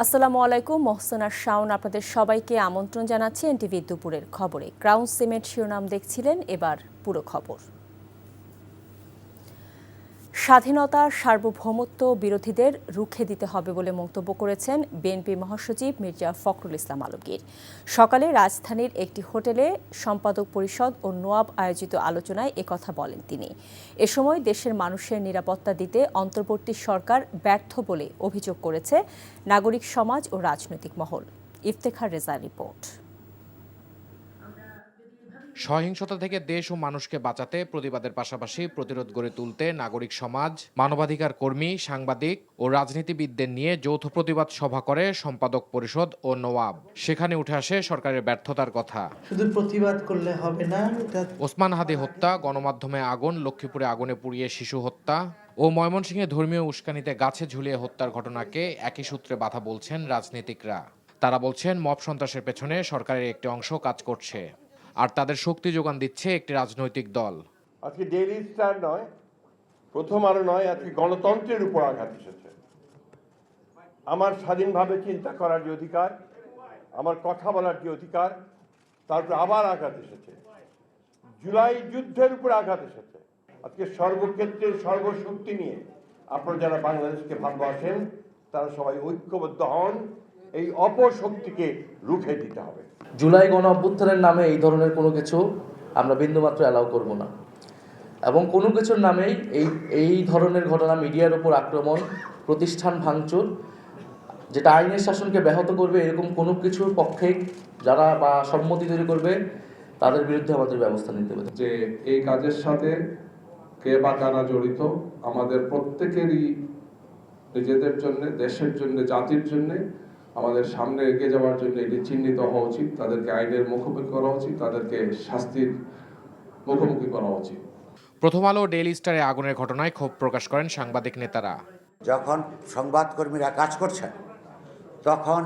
আসসালামু আলাইকুম, মহসিনা শাওন আপনাদের সবাইকে আমন্ত্রণ জানাচ্ছি এনটিভি দুপুরের খবরে। ক্রাউন সিমেন্ট শিরোনাম দেখছিলেন, এবার পুরো খবর। স্বাধীনতা সার্বভৌমত্ব বিরোধীদের রুখে দিতে হবে বলে মন্তব্য করেছেন বিএনপি মহাসচিব মির্জা ফখরুল ইসলাম আলমগীর। সকালে রাজধানীর একটি হোটেলে সম্পাদক পরিষদ ও নোয়াব আয়োজিত আলোচনায় একথা বলেন তিনি। এ সময় দেশের মানুষের নিরাপত্তা দিতে অন্তর্বর্তী সরকার ব্যর্থ বলে অভিযোগ করেছে নাগরিক সমাজ ও রাজনৈতিক মহল। ইফতেখার রেজা রিপোর্ট। সহিংসতা থেকে দেশ ও মানুষকে বাঁচাতে প্রতিবাদের পাশাপাশি প্রতিরোধ গড়ে তুলতে নাগরিক সমাজ, মানবাধিকার কর্মী, সাংবাদিক ও রাজনীতিবিদদের নিয়ে যৌথ প্রতিবাদ সভা করে সম্পাদক পরিষদ ও নওয়াব। সেখানে উঠে আসে সরকারের ব্যর্থতার কথা। শুধু প্রতিবাদ করলে হবে না। ওসমান হাদি হত্যা, গণমাধ্যমে আগুন, লক্ষ্মীপুরে আগুনে পুড়িয়ে শিশু হত্যা ও ময়মনসিংহে ধর্মীয় উস্কানিতে গাছে ঝুলিয়ে হত্যার ঘটনাকে একই সূত্রে বাধা বলছেন রাজনীতিকরা। তারা বলছেন মব সন্ত্রাসের পেছনে সরকারের একটি অংশ কাজ করছে, আর তাদের শক্তি যোগান দিচ্ছে একটি রাজনৈতিক দল। আজকে ডেইলি স্টার নয়, প্রথম আলো নয়, আজকে গণতন্ত্রের উপর আঘাত এসেছে। আমার স্বাধীনভাবে চিন্তা করার যে অধিকার, আমার কথা বলার যে অধিকার, তারপর আবার আঘাত এসেছে। জুলাই যুদ্ধের উপর আঘাত এসেছে। আজকে সর্বক্ষেত্রে সর্বশক্তি নিয়ে আপনারা যারা বাংলাদেশকে ভালোবাসেন তারা সবাই ঐক্যবদ্ধ হন। এই অপশক্তিকে রুখে দিতে হবে। জুলাই গণ অভ্যুত্থানের নামে এই ধরনের কোনো কিছু আমরা বিন্দুমাত্র অ্যালাউ করব না, এবং কোনো কিছুর নামেই এই ধরনের ঘটনা, মিডিয়ার উপর আক্রমণ, প্রতিষ্ঠান ভাঙচুর, যেটা আইনের শাসনকে ব্যাহত করবে, এরকম কোনো কিছুর পক্ষে যারা বা সম্মতি তৈরি করবে তাদের বিরুদ্ধে আমাদের ব্যবস্থা নিতে হবে। যে এই কাজের সাথে কে বা কারা জড়িত, আমাদের প্রত্যেকেরই নিজেদের জন্য, দেশের জন্য, জাতির জন্য, আমাদের সামনে এগিয়ে যাওয়ার জন্য এটি চিহ্নিত হওয়া উচিত। তাদেরকে আইনের মুখোমুখি করা উচিত, তাদেরকে শাস্তির মুখোমুখি করা উচিত। প্রথম আলো ও ডেইলি স্টারে আগুনের ঘটনায় ক্ষোভ প্রকাশ করেন সাংবাদিক নেতারা। যখন সংবাদকর্মীরা কাজ করছেন তখন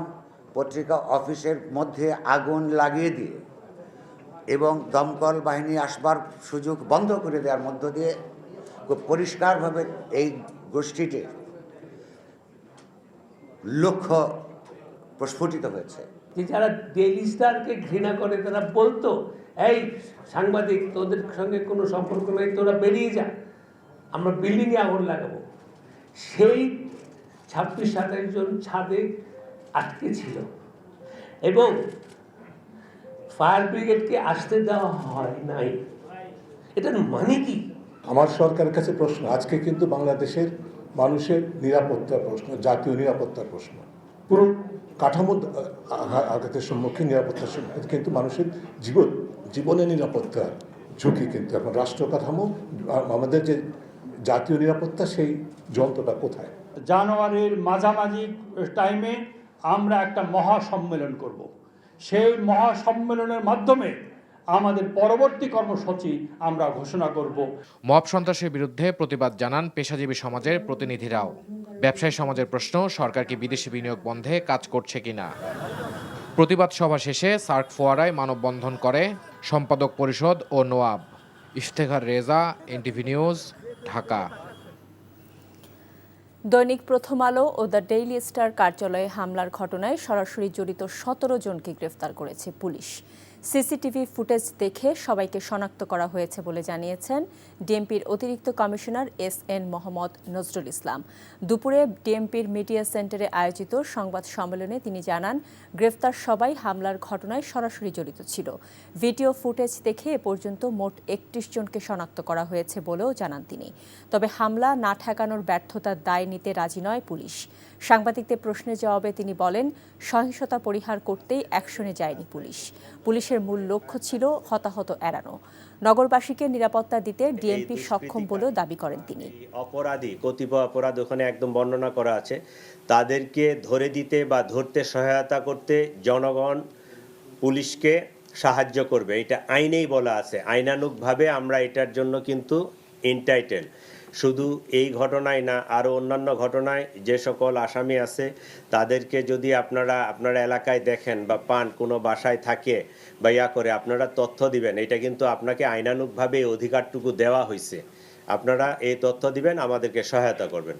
পত্রিকা অফিসের মধ্যে আগুন লাগিয়ে দিয়ে এবং দমকল বাহিনী আসবার সুযোগ বন্ধ করে দেওয়ার মধ্য দিয়ে খুব পরিষ্কারভাবে এই গোষ্ঠীটির লক্ষ্য প্রস্ফুটিত হয়েছে। যারা ডেইলি স্টারকে ঘৃণা করে তারা বলতো, এই সাংবাদিক, তোদের সঙ্গে কোনো সম্পর্ক নেই, তোরা বেরিয়ে যা, আমরা বিল্ডিংয়ে আগুন লাগাবো। সেই 26-27 জন ছাদে আটকে ছিল এবং ফায়ার ব্রিগেডকে আসতে দেওয়া হয় নাই। এটার মানে কি? আমার সরকারের কাছে প্রশ্ন, আজকে কিন্তু বাংলাদেশের মানুষের নিরাপত্তার প্রশ্ন, জাতীয় নিরাপত্তার প্রশ্ন, পুরো কাঠামো আঘাতের সম্মুখীন, নিরাপত্তার সম্মুখীন, কিন্তু মানুষের জীবনের নিরাপত্তার ঝুঁকি। কিন্তু এখন রাষ্ট্র কাঠামো, আমাদের যে জাতীয় নিরাপত্তা, সেই যন্ত্রটা কোথায়? জানুয়ারির মাঝামাঝি টাইমে আমরা একটা মহাসম্মেলন করব। সেই মহাসম্মেলনের মাধ্যমে আমাদের পরবর্তী কর্মসূচি আমরা ঘোষণা করব। মব সন্ত্রাসের বিরুদ্ধে প্রতিবাদ জানান পেশাজীবী সমাজের প্রতিনিধিরাও। ব্যবসায়ী সমাজের প্রশ্ন, সরকার কি বিদেশি বিনিয়োগ বন্ধে কাজ করছে কিনা। প্রতিবাদ সভা শেষে সার্ক ফোয়ারায় মানববন্ধন করে সম্পাদক পরিষদ ও নোয়াব। ইফতেখার রেজা, এনটিভি নিউজ, ঢাকা। দৈনিক প্রথম আলো ও দ্য ডেইলি স্টার কার্যালয়ে হামলার ঘটনায় সরাসরি জড়িত 17 জনকে গ্রেফতার করেছে পুলিশ। সিসিটিভি ফুটেজ দেখে সবাইকে শনাক্ত করা হয়েছে বলে জানিয়েছেন ডিএমপির অতিরিক্ত কমিশনার এস.এন. মোহাম্মদ নজরুল ইসলাম। দুপুরে ডিএমপির মিডিয়া সেন্টারে আয়োজিত সংবাদ সম্মেলনে তিনি জানান, গ্রেফতার সবাই হামলার ঘটনায় সরাসরি জড়িত ছিল। ভিডিও ফুটেজ দেখে এ পর্যন্ত মোট 31 জনকে শনাক্ত করা হয়েছে বলেও জানান তিনি। তবে হামলা না ঠেকানোর ব্যর্থতার দায় নিতে রাজি নয় পুলিশ। সাংবাদিকদের প্রশ্নের জবাবে তিনি বলেন, সহিংসতা পরিহার করতেই অ্যাকশনে যায়নি পুলিশ। পুলিশের মূল লক্ষ্য ছিল হতাহত এড়ানো। নগরবাসীকে নিরাপত্তা দিতে ডিএমপি সক্ষম বলেও দাবি করেন তিনি। অপরাধী, কতিপয় অপরাধ ওখানে একদম বর্ণনা করা আছে, তাদেরকে ধরে দিতে বা ধরতে সহায়তা করতে জনগণ পুলিশকে সাহায্য করবে, এটা আইনেই বলা আছে। আইনানুগভাবে আমরা এটার জন্য কিন্তু এন্টাইটেল। শুধু এই ঘটনায় না, আরও অন্যান্য ঘটনায় যে সকল আসামি আছে তাদেরকে যদি আপনারা এলাকায় দেখেন বা পান, কোনো বাসায় থাকে বা ইয়া করে, আপনারা তথ্য দিবেন। এটা কিন্তু আপনাকে আইনানুগভাবে এই অধিকারটুকু দেওয়া হয়েছে। আপনারা এই তথ্য দিবেন, আমাদেরকে সহায়তা করবেন।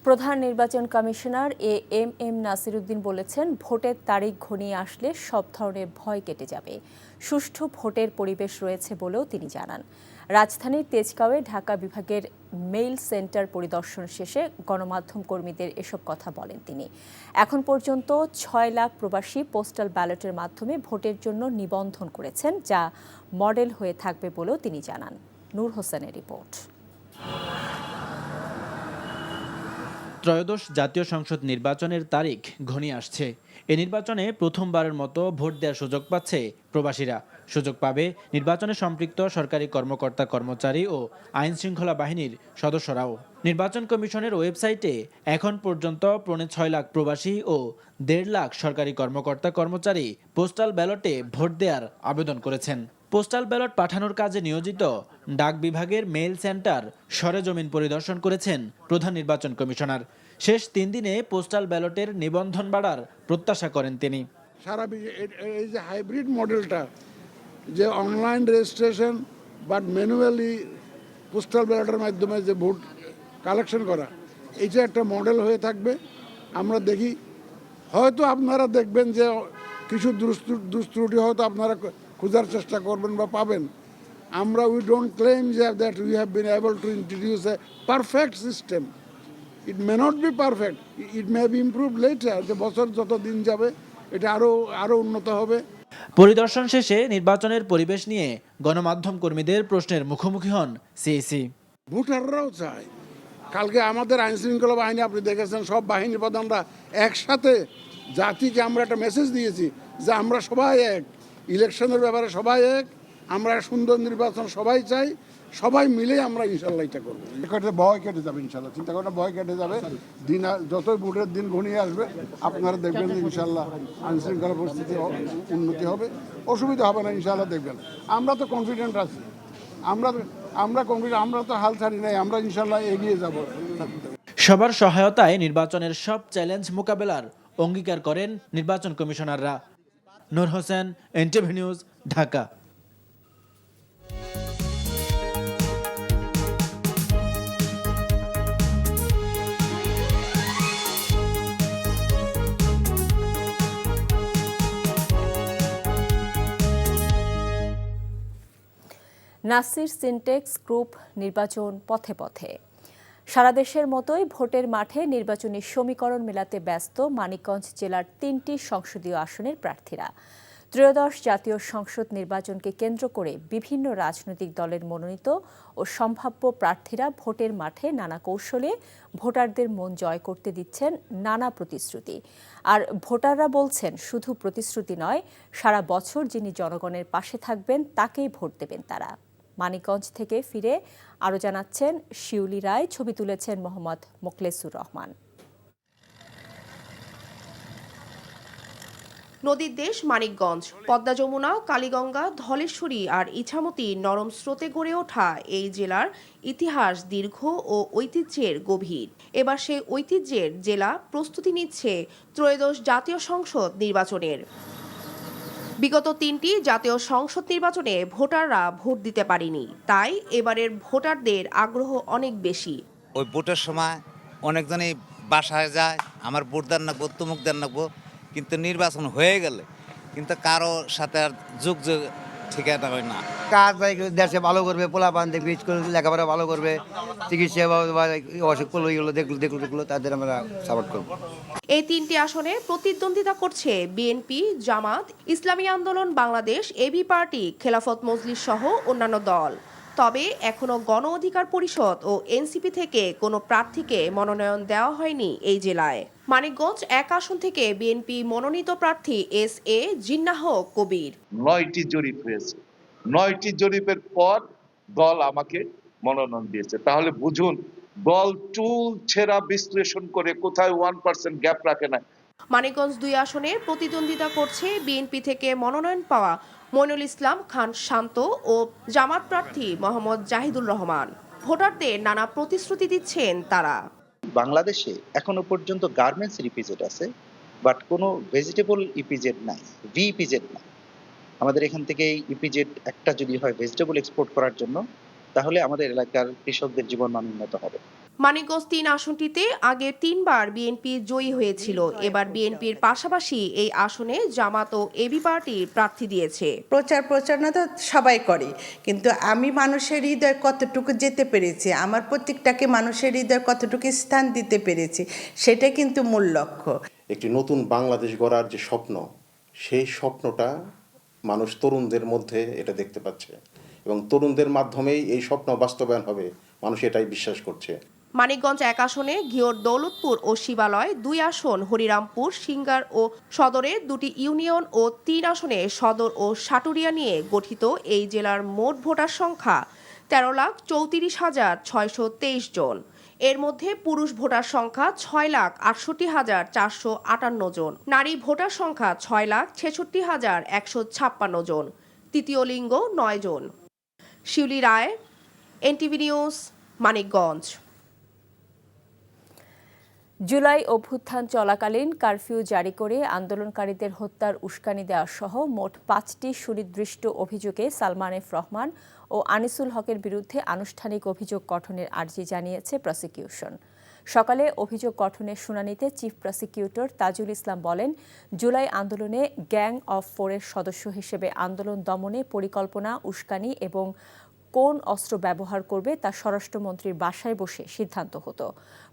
প্রধান নির্বাচন কমিশনার এম নাসিরউদ্দিন বলেছেন, ভোটের তারিখ ঘনিয়ে আসলে সব ধরনের ভয় কেটে যাবে। সুষ্ঠু ভোটের পরিবেশ রয়েছে বলেও তিনি জানান। রাজধানীর তেজগাঁওয়ে ঢাকা বিভাগের মেইল সেন্টার পরিদর্শন শেষে গণমাধ্যম কর্মীদের এসব কথা বলেন তিনি। এখন পর্যন্ত 6 লাখ প্রবাসী পোস্টাল ব্যালটের মাধ্যমে ভোটের জন্য নিবন্ধন করেছেন, যা মডেল হয়ে থাকবে বলেও তিনি জানান। নূর হোসেনের রিপোর্ট। ত্রয়োদশ জাতীয় সংসদ নির্বাচনের তারিখ ঘনিয়ে আসছে। এ নির্বাচনে প্রথমবারের মতো ভোট দেওয়ার সুযোগ পাচ্ছে প্রবাসীরা। সুযোগ পাবে নির্বাচনে সম্পৃক্ত সরকারি কর্মকর্তা কর্মচারী ও আইন শৃঙ্খলা বাহিনীর সদস্যরাও। নির্বাচন কমিশনের ওয়েবসাইটে এখন পর্যন্ত 6.5 লাখ প্রবাসী ও 1.5 লাখ সরকারি কর্মকর্তা কর্মচারী পোস্টাল ব্যালটে ভোট দেওয়ার আবেদন করেছেন। পোস্টাল ব্যালট পাঠানোর কাজে নিয়োজিত ডাক বিভাগের মেইল সেন্টার সরেজমিন পরিদর্শন করেছেন প্রধান নির্বাচন কমিশনার। শেষ 3 দিনে পোস্টাল ব্যালটের নিবন্ধন বাড়ার প্রত্যাশা করেন তিনি। সারা এই যে হাইব্রিড মডেলটা, যে online registration but manually postal ব্যালটের মাধ্যমে যে ভোট কালেকশন করা, এইটা একটা মডেল হয়ে থাকবে। আমরা দেখি, হয়তো আপনারা দেখবেন যে কিছু দুষ্ত্রুটি হয়তো আপনারা খোঁজার চেষ্টা করবেন বা পাবেন। আমরা we don't claim that we have been able to introduce A perfect system. It may not be perfect, it may be improve letter. যে বছর যত দিন যাবে এটা আরো উন্নত হবে। পরিদর্শন শেষে নির্বাচনের পরিবেশ নিয়ে গণমাধ্যম কর্মীদের প্রশ্নের মুখোমুখি হন সিইসি। ভোটাররাও চায়। কালকে আমাদের আইন শৃঙ্খলা বাহিনী, আপনি দেখেছেন, সব বাহিনী প্রধানরা একসাথে জাতিকে আমরা একটা মেসেজ দিয়েছি যে আমরা সবাই এক, ইলেকশনের ব্যাপারে সবাই এক, আমরা সুন্দর নির্বাচন সবাই চাই, সবাই মিলে আমরা ইনশাল্লাহ এটা করবো। ভয় কেটে যাবে ইনশাল্লাহ, চিন্তা করেন, ভয় কেটে যাবে। দিন যতই ভোটের দিন ঘনিয়ে আসবে আপনারা দেখবেন যে ইনশাল্লাহ আইন শৃঙ্খলা পরিস্থিতি উন্নতি হবে, অসুবিধা হবে না ইনশাল্লাহ। দেখবেন আমরা তো কনফিডেন্ট আছি, আমরা কনফিডেন্ট, আমরা তো হাল ছাড়ি নাই, আমরা ইনশাল্লাহ এগিয়ে যাব। সবার সহায়তায় নির্বাচনের সব চ্যালেঞ্জ মোকাবেলার অঙ্গীকার করেন নির্বাচন কমিশনাররা। নূর হোসেন, এনটিভি নিউজ, ঢাকা। নাসির সিনটেক্স গ্রুপ নির্বাচন পথে পথে। সারা দেশের মতোই ভোটের মাঠে নির্বাচনী সমীকরণ মেলাতে ব্যস্ত মানিকগঞ্জ জেলার 3টি সংসদীয় আসনের প্রার্থীরা। ত্রয়োদশ জাতীয় সংসদ নির্বাচনকে কেন্দ্র করে বিভিন্ন রাজনৈতিক দলের মনোনীত ও সম্ভাব্য প্রার্থীরা ভোটের মাঠে নানা কৌশলে ভোটারদের মন জয় করতে দিচ্ছেন নানা প্রতিশ্রুতি। আর ভোটাররা বলছেন, শুধু প্রতিশ্রুতি নয়, সারা বছর যিনি জনগণের পাশে থাকবেন তাকেই ভোট দেবেন তারা। মানিকগঞ্জ থেকে ফিরে আরও জানাচ্ছেন শিউলি রায়, ছবি তুলেছেন মোহাম্মদ মোখলেসুর রহমান। নদীর দেশ মানিকগঞ্জ, পদ্মা, যমুনা, কালীগঙ্গা, ধলেশ্বরী আর ইছামতি নরম স্রোতে গড়ে ওঠা এই জেলার ইতিহাস দীর্ঘ ও ঐতিহ্যের গভীর। এবার সেই ঐতিহ্যের জেলা প্রস্তুতি নিচ্ছে ত্রয়োদশ জাতীয় সংসদ নির্বাচনের। বিগত 3টি জাতীয় সংসদ নির্বাচনে ভোটাররা ভোট দিতে পারেনি, তাই এবারের ভোটারদের আগ্রহ অনেক বেশি। ওই ভোটের সময় অনেকজনই বাসায় যায়, আমার ভোট দেন রাখবো, তুমুক দেন রাখবো, কিন্তু নির্বাচন হয়ে গেলে কিন্তু কারো সাথে আর যুগ ঠিকানা হয় না। কাজ দেশে ভালো করবে, পোলাপান দেখবে, স্কুল লেখাপড়া ভালো করবে, চিকিৎসা অসুখ করলো, এগুলো দেখলো তাদের আমরা সাপোর্ট করবো। এই 3টি আসনে প্রতিদ্বন্দ্বিতা করছে বিএনপি, জামাত, ইসলামী আন্দোলন বাংলাদেশ, এবি পার্টি, খেলাফত মজলিস সহ অন্যান্য দল। তবে এখনো গণ অধিকার পরিষদ ও এনসিপি থেকে কোনো প্রার্থীকে মনোনয়ন দেওয়া হয়নি এই জেলায়। মানিকগঞ্জ 1 আসন থেকে বিএনপি মনোনীত প্রার্থী SA জিন্নাহ কবির। 9টি জরিপ হয়েছে, 9টি জরিপের পর দল আমাকে মনোনয়ন দিয়েছে। তাহলে বুঝুন, দল চুল ছেঁড়া বিশ্লেষণ করে কোথায় 1% গ্যাপ রাখে না। মানিকগঞ্জ 2 আসনে প্রতিদ্বন্দ্বিতা করছে বিএনপি থেকে মনোনয়ন পাওয়া মইনুল ইসলাম খান শান্ত ও জামাত প্রার্থী মোহাম্মদ জাহিদুল রহমান। ভোটারদের নানা প্রতিশ্রুতি দিচ্ছেন তারা। বাংলাদেশে এখনো পর্যন্ত গার্মেন্টস ইপিজেড আছে, বাট কোনো ভেজিটেবল ইপিজেড নাই, ভিইপিজেড নাই। আমাদের এখান থেকে ইপিজেড একটা যদি হয় ভেজিটেবল এক্সপোর্ট করার জন্য, তাহলে আমাদের এলাকার কৃষকদের জীবনমান উন্নত হবে। মানিকগঞ্জ ৩ আসনটিতে আগে ৩বার বিএনপি জয়ী হয়েছিল। এবার বিএনপির পাশাপাশি এই আসনে জামাত ও এবি পার্টি প্রার্থী দিয়েছে। প্রচারণা তো সবাই করে, কিন্তু আমি মানুষের হৃদয় কতটুকু যেতে পেরেছি, আমার প্রত্যেকটাকে মানুষের হৃদয় কতটুকু স্থান দিতে পেরেছি, সেটা কিন্তু মূল লক্ষ্য। একটি নতুন বাংলাদেশ গড়ার যে স্বপ্ন, সেই স্বপ্নটা মানুষ তরুণদের মধ্যে এটা দেখতে পাচ্ছে এবং তরুণদের মাধ্যমেই এই স্বপ্ন বাস্তবায়ন হবে, মানুষ এটাই বিশ্বাস করছে। মানিকগঞ্জ ১ আসনে ঘিওর দৌলতপুর ও শিবালয়, ২ আসন হরিরামপুর, সিঙ্গার ও সদরের ২টি ইউনিয়ন ও ৩ আসনে সদর ও সাটুরিয়া নিয়ে গঠিত এই জেলার মোট ভোটার সংখ্যা ১৩,৩৪,৬২৩ জন। এর মধ্যে পুরুষ ভোটার সংখ্যা ৬,৬৮,৪৫৮ জন, নারী ভোটার সংখ্যা ৬,৬৬,১৫৬ জন, তৃতীয় লিঙ্গ ৯ জন। শিউলি রায়, এনটিভি নিউজ, মানিকগঞ্জ। জুলাই অভ্যুত্থান চলাকালীন কারফিউ জারি করে আন্দোলনকারীদের হত্যার উস্কানি দেওয়া সহ মোট ৫টি সুনির্দিষ্ট অভিযোগে সালমান এফ রহমান ও আনিসুল হকের বিরুদ্ধে আনুষ্ঠানিক অভিযোগ গঠনের আর্জি জানিয়েছে প্রসিকিউশন। সকালে অভিযোগ গঠনের শুনানিতে চিফ প্রসিকিউটর তাজুল ইসলাম বলেন, জুলাই আন্দোলনে গ্যাং অফ ফোরের সদস্য হিসেবে আন্দোলন দমনে পরিকল্পনা, উস্কানি এবং কোন অস্ত্র ব্যবহার করবে তা স্বরাষ্ট্রমন্ত্রীর বাসায় বসে সিদ্ধান্ত হতো।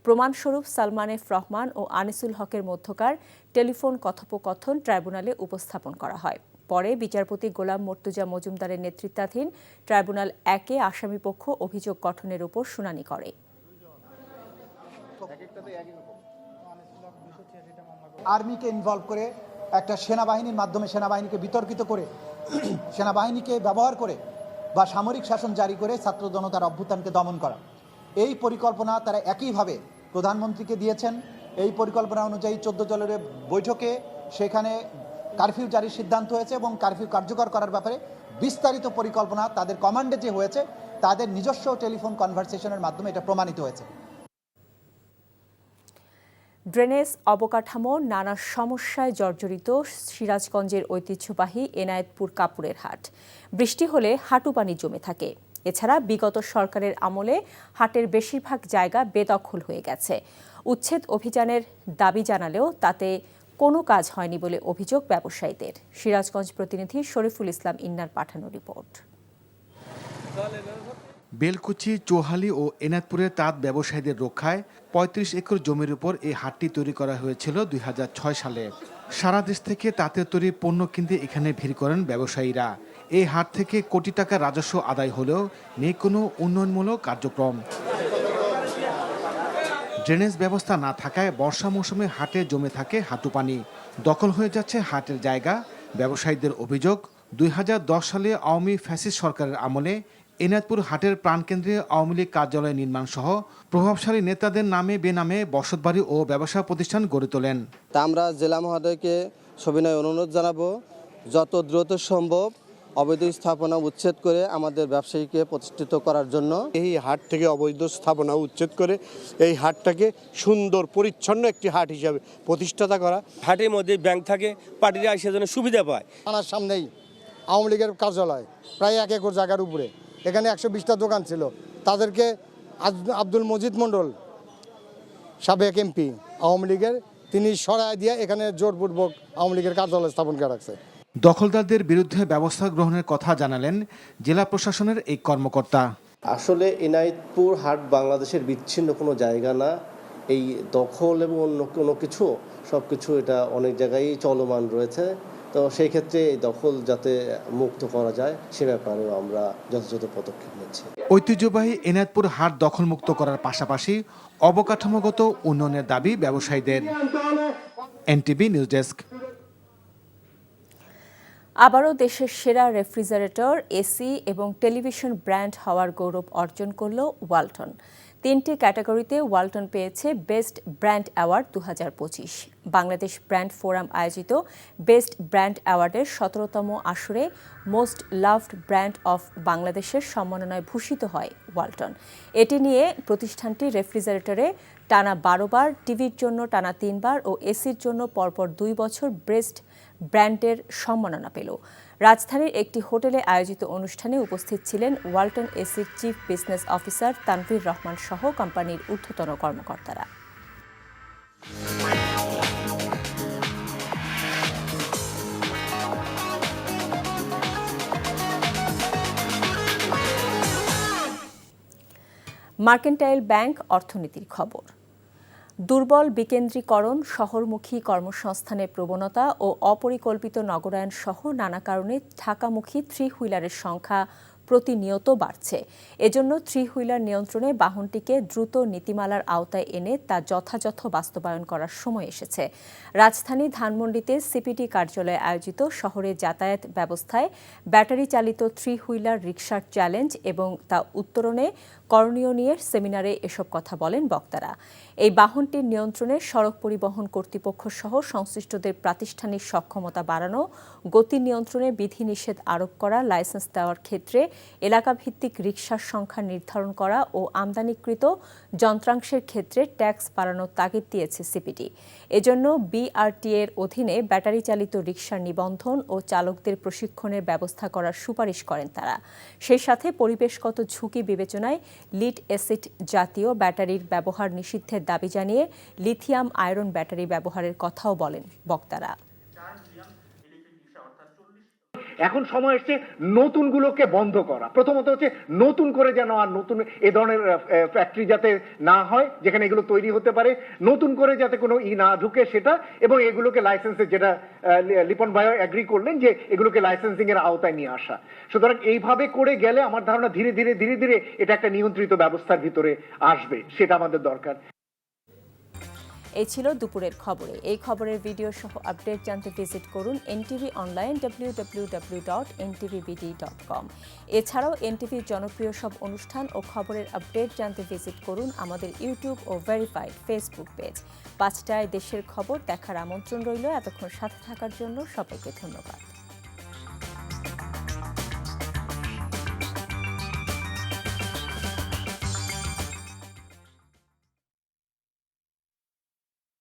প্রমাণস্বরূপ সালমান এফ রহমান ও আনিসুল হকের মধ্যকার টেলিফোন কথোপকথন ট্রাইব্যুনালে উপস্থাপন করা হয়। পরে বিচারপতি গোলাম মর্তুজা মজুমদারের নেতৃত্বাধীন ট্রাইব্যুনাল ১-এ আসামিপক্ষ অভিযোগ গঠনের উপর শুনানি করে। আর্মিকে ইনভলভ করে একটা সেনাবাহিনীর মাধ্যমে সেনাবাহিনীকে বিতর্কিত করে সেনাবাহিনীকে ব্যবহার করে বা সামরিক শাসন জারি করে ছাত্র জনতার অভ্যুত্থানকে দমন করা, এই পরিকল্পনা তারা একইভাবে প্রধানমন্ত্রীকে দিয়েছেন। এই পরিকল্পনা অনুযায়ী 14 দলের বৈঠকে সেখানে কারফিউ জারির সিদ্ধান্ত হয়েছে এবং কারফিউ কার্যকর করার ব্যাপারে বিস্তারিত পরিকল্পনা তাদের কমান্ডে যে হয়েছে, তাদের নিজস্ব টেলিফোন কনভারসেশনের মাধ্যমে এটা প্রমাণিত হয়েছে। ড্রেনেজ অবকাঠামো নানা সমস্যায় জর্জরিত সিরাজগঞ্জের ঐতিহ্যবাহী এনায়েতপুর কাপুরের হাট। বৃষ্টি হলে হাঁটু পানি জমে থাকে। এছাড়া বিগত সরকারের আমলে হাটের বেশিরভাগ জায়গা বেদখল হয়ে গেছে। উচ্ছেদ অভিযানের দাবি জানালেও তাতে কোনো কাজ হয়নি বলে অভিযোগ ব্যবসায়ীদের। সিরাজগঞ্জ প্রতিনিধি শরীফুল ইসলাম ইন্নার পাঠানো রিপোর্ট। বেলকুচি, চৌহালি ও এনায়েতপুরের তাঁত ব্যবসায়ীদের রক্ষায় ৩৫ একর জমির উপর এই হাটটি তৈরি করা হয়েছিল ২০০৬ সালে। সারা দেশ থেকে তাঁতের তৈরি পণ্য কিনতে এখানে ভিড় করেন ব্যবসায়ীরা। এই হাট থেকে কোটি টাকা রাজস্ব আদায় হলেও নেই কোনো উন্নয়নমূলক কার্যক্রম। ড্রেনেজ ব্যবস্থা না থাকায় বর্ষা মৌসুমে হাটে জমে থাকে হাঁটু পানি। দখল হয়ে যাচ্ছে হাটের জায়গা। ব্যবসায়ীদের অভিযোগ, ২০১০ সালে আওয়ামী ফ্যাসিস্ট সরকারের আমলে এনায়েতপুর হাটের প্রাণকেন্দ্রে আওয়ামী লীগ কার্যালয় নির্মাণ সহ প্রভাবশালী নেতাদের নামে বেনামে বসতবাড়ি ও ব্যবসা প্রতিষ্ঠান গড়ে তোলেন। তা আমরা জেলা মহোদয়কে সবিনয় অনুরোধ জানাবো, যত দ্রুত সম্ভব অবৈধ স্থাপনা উচ্ছেদ করে আমাদের ব্যবসায়ীকে প্রতিষ্ঠিত করার জন্য। এই হাট থেকে অবৈধ স্থাপনা উচ্ছেদ করে এই হাটটাকে সুন্দর পরিচ্ছন্ন একটি হাট হিসাবে প্রতিষ্ঠাতা করা। হাটের মধ্যে ব্যাংক থাকে, পার্টিরা এসে যেন সুবিধা পায়। থানার সামনেই আওয়ামী লীগের কার্যালয়, প্রায় 1 একর জায়গার উপরে। এখানে 120টা দোকান ছিল। তাদেরকে আব্দুল মজিদ মণ্ডল, সাবেক এমপি আওয়ামী লীগের, তিনি সরায় দিয়ে এখানে জোরপূর্বক আওয়ামী লীগের কার্যালয় স্থাপন করে রাখছে। দখলদারদের বিরুদ্ধে ব্যবস্থা গ্রহণের কথা জানালেন জেলা প্রশাসনের এই কর্মকর্তা। আসলে এনায়েতপুর হাট বাংলাদেশের বিচ্ছিন্ন কোনো জায়গা না। এই দখল এবং অন্য কোনো কিছু সব কিছু এটা অনেক জায়গায় চলমান রয়েছে। তো সেই ক্ষেত্রে এই দখল যাতে মুক্ত করা যায় সে ব্যাপারেও আমরা যথাযথ পদক্ষেপ নিচ্ছি। ঐতিহ্যবাহী এনায়েতপুর হাট দখলমুক্ত করার পাশাপাশি অবকাঠামোগত উন্নয়নের দাবি ব্যবসায়ীদের। NTV news desk. আবারও দেশের সেরা রেফ্রিজারেটর, এসি এবং টেলিভিশন ব্র্যান্ড হওয়ার গৌরব অর্জন করল ওয়ালটন। 3টি ক্যাটাগরিতে ওয়ালটন পেয়েছে best brand award 2025। Bangladesh brand forum আয়োজিত বেস্ট ব্র্যান্ড অ্যাওয়ার্ডের 17তম আসরে মোস্ট লাভড ব্র্যান্ড অফ বাংলাদেশের সম্মাননায় ভূষিত হয় ওয়ালটন। এটি নিয়ে প্রতিষ্ঠানটি রেফ্রিজারেটরে টানা 12 বার, টিভির জন্য টানা 3 বার ও এসির জন্য পরপর 2 বছর বেস্ট ব্র্যান্ডের সম্মাননা পেল। রাজধানীর একটি হোটেলে আয়োজিত অনুষ্ঠানে উপস্থিত ছিলেন ওয়ালটন এসির chief business officer Tanvir Rahman সহ কোম্পানির ঊর্ধ্বতন কর্মকর্তারা। মার্কেন্টাইল ব্যাংক অর্থনীতির খবর। দুর্বল বিকেন্দ্রীকরণ, শহরমুখী কর্মসংস্থানের প্রবণতা ও অপরিকল্পিত নগরায়ন সহ নানা কারণে ঢাকামুখী থ্রি হুইলারের সংখ্যা প্রতিনিয়ত বাড়ছে। এজন্য থ্রি হুইলার নিয়ন্ত্রণে বাহনটিকে দ্রুত নীতিমালার আওতায় এনে তা যথাযথ বাস্তবায়ন করার সময় এসেছে। রাজধানী ধানমন্ডিতে সিপিডি কার্যালয়ে আয়োজিত শহরে যাতায়াত ব্যবস্থায় ব্যাটারি চালিত থ্রি হুইলার রিকশার চ্যালেঞ্জ এবং তা উত্তরণে করণীয় নিয়ে সেমিনারে এসব কথা বলেন বক্তারা। এই বাহনটির নিয়ন্ত্রণে সড়ক পরিবহন কর্তৃপক্ষ সহ সংশ্লিষ্টদের প্রাতিষ্ঠানিক সক্ষমতা বাড়ানো, গতি নিয়ন্ত্রণে বিধিনিষেধ আরোপ করা, লাইসেন্স দেওয়ার ক্ষেত্রে এলাকাভিত্তিক রিকশার সংখ্যা নির্ধারণ করা ও আমদানিকৃত যন্ত্রাংশের ক্ষেত্রে ট্যাক্স বাড়ানোর তাগিদ দিয়েছে সিপিডি। এজন্য বিআরটিএর অধীনে ব্যাটারি চালিত রিকশার নিবন্ধন ও চালকদের প্রশিক্ষণের ব্যবস্থা করার সুপারিশ করেন তারা। সেই সাথে পরিবেশগত ঝুঁকি বিবেচনায় লিড অ্যাসিড জাতীয় ব্যাটারির ব্যবহার নিষিদ্ধের দাবি জানিয়ে লিথিয়াম আয়রন ব্যাটারি ব্যবহারের কথাও বলেন বক্তারা। এখন সময় এসছে নতুনগুলোকে বন্ধ করা। প্রথমত হচ্ছে নতুন করে যেন আর নতুন এ ধরনের ফ্যাক্টরি যাতে না হয় যেখানে এগুলো তৈরি হতে পারে, নতুন করে যাতে কোনো না ঢুকে সেটা, এবং এগুলোকে লাইসেন্সে, যেটা লিপন ভাই এগ্রি করলেন যে এগুলোকে লাইসেন্সিং এর আওতায় নিয়ে আসা। সুতরাং এইভাবে করে গেলে আমার ধারণা ধীরে ধীরে এটা একটা নিয়ন্ত্রিত ব্যবস্থার ভিতরে আসবে, সেটা আমাদের দরকার। এই ছিল দুপুরের খবরে। এই খবরের ভিডিও সহ আপডেট জানতে ভিজিট করুন এনটিভি অনলাইন www.ntvbd.com। এছাড়াও এনটিভির জনপ্রিয় সব অনুষ্ঠান ও খবরের আপডেট জানতে ভিজিট করুন আমাদের ইউটিউব ও ভেরিফাইড ফেসবুক পেজ। 5টায় দেশের খবর দেখার আমন্ত্রণ রইল। এতক্ষণ সাথে থাকার জন্য সবাইকে ধন্যবাদ।